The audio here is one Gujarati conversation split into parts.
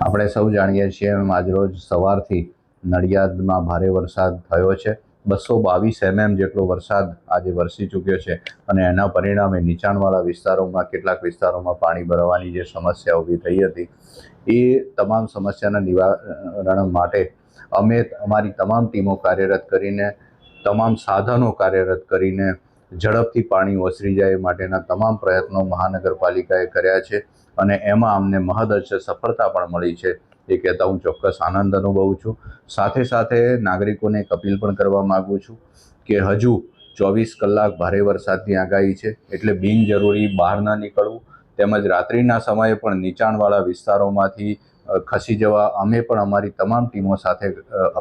આપણે સૌ જાણીએ છીએ એમ આજરોજ સવારથી નડિયાદમાં ભારે વરસાદ થયો છે। 222 mm જેટલો વરસાદ આજે વરસી ચૂક્યો છે અને એના પરિણામે નીચાણવાળા વિસ્તારોમાં કેટલાક વિસ્તારોમાં પાણી ભરાવાની જે સમસ્યા ઊભી થઈ હતી એ તમામ સમસ્યાના નિવારણ માટે અમે અમારી તમામ ટીમો કાર્યરત કરીને તમામ સાધનો કાર્યરત કરીને ઝડપથી પાણી ઓસરી જાય માટેના તમામ પ્રયત્નો મહાનગરપાલિકાએ કર્યા છે અને એમાં અમને મહદઅંશે સફળતા પણ મળી છે। એ કહેતા હું ચોક્કસ આનંદ અનુભવું છું। સાથે સાથે નાગરિકોને એક અપીલ પણ કરવા માગું છું કે હજુ 24 કલાક ભારે વરસાદની આગાહી છે, એટલે બિનજરૂરી બહાર ન નીકળવું તેમજ રાત્રિના સમયે પણ નીચાણવાળા વિસ્તારોમાંથી ખસી જવા અમે પણ અમારી તમામ ટીમો સાથે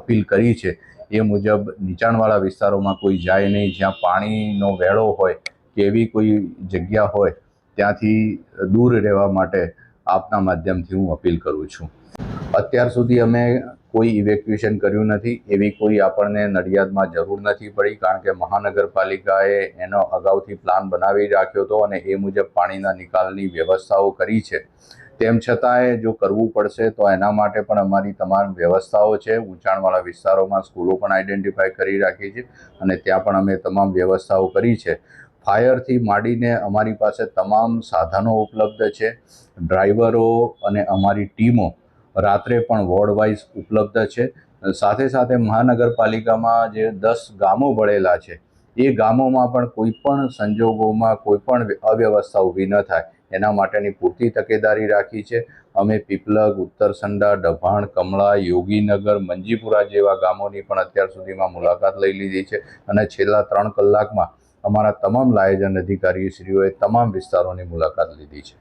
અપીલ કરી છે। એ મુજબ નીચાણવાળા વિસ્તારોમાં કોઈ જાય નહીં, જ્યાં પાણીનો વેળો હોય કે એવી કોઈ જગ્યા હોય ત્યાંથી દૂર રહેવા માટે આપના માધ્યમથી હું અપીલ કરું છું। અત્યાર સુધી અમે કોઈ ઇવેક્યુએશન કર્યું નથી, એવી કોઈ આપણને નડિયાદમાં જરૂર નથી પડી, કારણ કે મહાનગરપાલિકાએ એનો અગાઉથી પ્લાન બનાવી રાખ્યો હતો અને એ મુજબ પાણીના નિકાલની વ્યવસ્થાઓ કરી છે। તેમ છતાંય જો કરવું પડશે તો એના માટે પણ અમારી તમામ વ્યવસ્થાઓ છે। ઊંચાણવાળા વિસ્તારોમાં સ્કૂલો પણ આઈડેન્ટિફાઈ કરી રાખી છે અને ત્યાં પણ અમે તમામ વ્યવસ્થાઓ કરી છે। ફાયરથી માંડીને અમારી પાસે તમામ સાધનો ઉપલબ્ધ છે। ડ્રાઈવરો અને અમારી ટીમો રાત્રે પણ વોર્ડ વાઇઝ ઉપલબ્ધ છે। સાથે સાથે મહાનગરપાલિકામાં જે 10 ગામો ભળેલા છે એ ગામોમાં પણ કોઈ પણ સંજોગોમાં કોઈ પણ અવ્યવસ્થા ઊભી ન થાય એના માટેની પૂરતી તકેદારી રાખી છે। અમે પીપલગ, ઉત્તરસંડા, ડભાણ, કમળા, યોગીનગર, મંજીપુરા જેવા ગામોની પણ અત્યાર સુધીમાં મુલાકાત લઈ લીધી છે અને છેલ્લા 3 કલાકમાં અમારા તમામ લાયજન અધિકારીશ્રીઓએ તમામ વિસ્તારોની મુલાકાત લીધી છે।